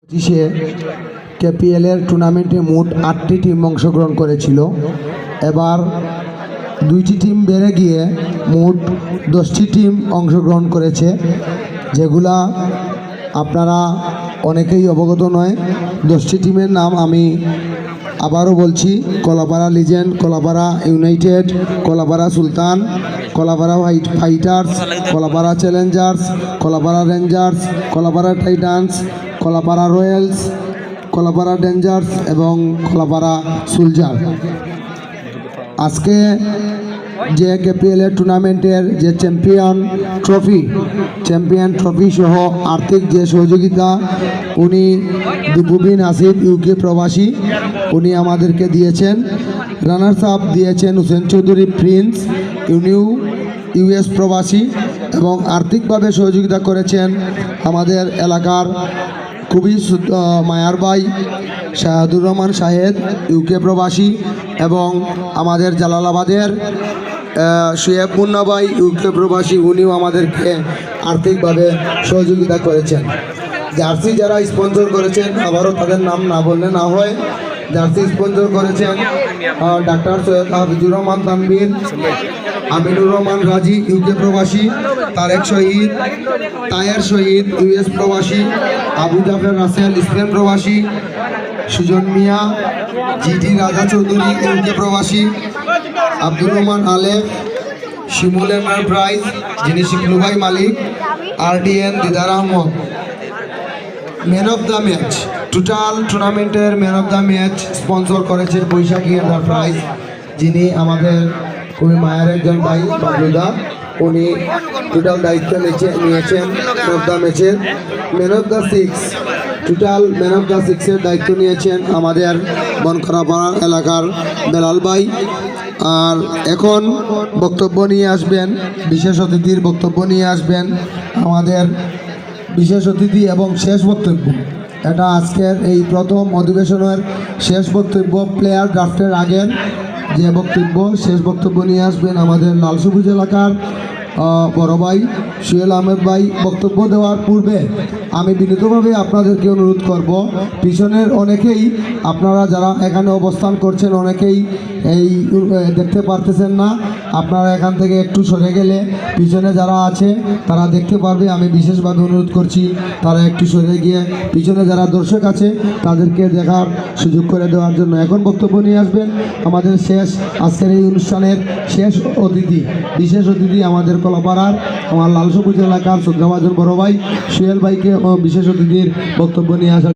25-এ কেপিএলের টুর্নামেন্টে মোট 8টি টিম অংশগ্রহণ করেছিল। এবার 2টি টিম বেড়ে গিয়ে মোট 10টি টিম অংশগ্রহণ করেছে, যেগুলা আপনারা অনেকেই অবগত নয়। 10টি টিমের নাম আমি আবারও বলছি: কলাপাড়া লিজেন্ড, কলাপাড়া ইউনাইটেড, কলাপাড়া সুলতান, Kalapara white fighters, Kalapara challengers, Kalapara rangers, Kalapara titans, Kalapara royals, Kalapara dangers এবং কলাপাড়া সোলজার। আজকে যে কেপিএলের টুর্নামেন্টের যে চ্যাম্পিয়ন ট্রফি সহ আর্থিক যে সহযোগিতা উনি দীপুবিন আসিফ ইউকে প্রবাসী উনি আমাদেরকে দিয়েছেন। রানার্স আপ দিয়েছেন হুসেন চৌধুরী প্রিন্স ইউএস প্রবাসী, এবং আর্থিকভাবে সহযোগিতা করেছেন আমাদের এলাকার খুবই মায়ার ভাই শাহাদুর রহমান শাহেদ ইউকে প্রবাসী, এবং আমাদের জালালাবাদের শুয়েব মুন্না ভাই ইউকে প্রবাসী, উনিও আমাদেরকে আর্থিকভাবে সহযোগিতা করেছেন। জার্সি যারা স্পন্সর করেছেন, আবারও তাদের নাম না বললে না হয়। জার্সি স্পন্সর করেছেন ডাক্তার সৈয়দ হাফিজুর রহমান তানভীর, আমিনুর রহমান রাজি ইউকে প্রবাসী, তারেক শহীদ, তায়ের শহীদ ইউএস প্রবাসী, আবু জাফর রাসেল স্পেন প্রবাসী, সুজন মিয়া, জিটি রাজা চৌধুরী ইউকে প্রবাসী, আব্দুর রহমান আলেফ, শিমুল এন্টারপ্রাইজ যিনি শিমলু ভাই মালিক, RDN Didar Ahmed. Man of the match, total টুর্নামেন্টের man of the match sponsor করেছে বৈশাখী এন্টারপ্রাইজ, যিনি আমাদের খুবই মায়ের একজন ভাই বাবলুদা। উনি টোটাল দায়িত্ব নিয়েছেন ম্যান অফ দ্য ম্যাচের। Man of the six, total man of the সিক্সের দায়িত্ব নিয়েছেন আমাদের বনখরাপাড়া এলাকার বেলাল ভাই। আর এখন বক্তব্য নিয়ে আসবেন, বিশেষ অতিথির বক্তব্য নিয়ে আসবেন আমাদের বিশেষ অতিথি এবং শেষ বক্তব্য। এটা আজকের এই প্রথম অধিবেশনের শেষ বক্তব্য, প্লেয়ার ড্রাফটের আগের যে বক্তব্য, শেষ বক্তব্য নিয়ে আসবেন আমাদের লালসবুজ এলাকার বড় ভাই সুহেল আহমেদ ভাই। বক্তব্য দেওয়ার পূর্বে আমি বিনীতভাবে আপনাদেরকে অনুরোধ করব, পিছনের অনেকেই আপনারা যারা এখানে অবস্থান করছেন অনেকেই এই দেখতে পারতেছেন না, আপনারা এখান থেকে একটু সরে গেলে পিছনে যারা আছে তারা দেখতে পারবে। আমি বিশেষভাবে অনুরোধ করছি তারা একটু সরে গিয়ে পিছনে যারা দর্শক আছে তাদেরকে দেখার সুযোগ করে দেওয়ার জন্য। এখন বক্তব্য নিয়ে আসবেন আমাদের আজকের এই অনুষ্ঠানের শেষ অতিথি, বিশেষ অতিথি আমাদের কলাপাড়ার আমার লালসবুজ এলাকার শ্রদ্ধাভাজন বড় ভাই সুহেল ভাইকে বিশেষ অতিথির বক্তব্য নিয়ে আসা।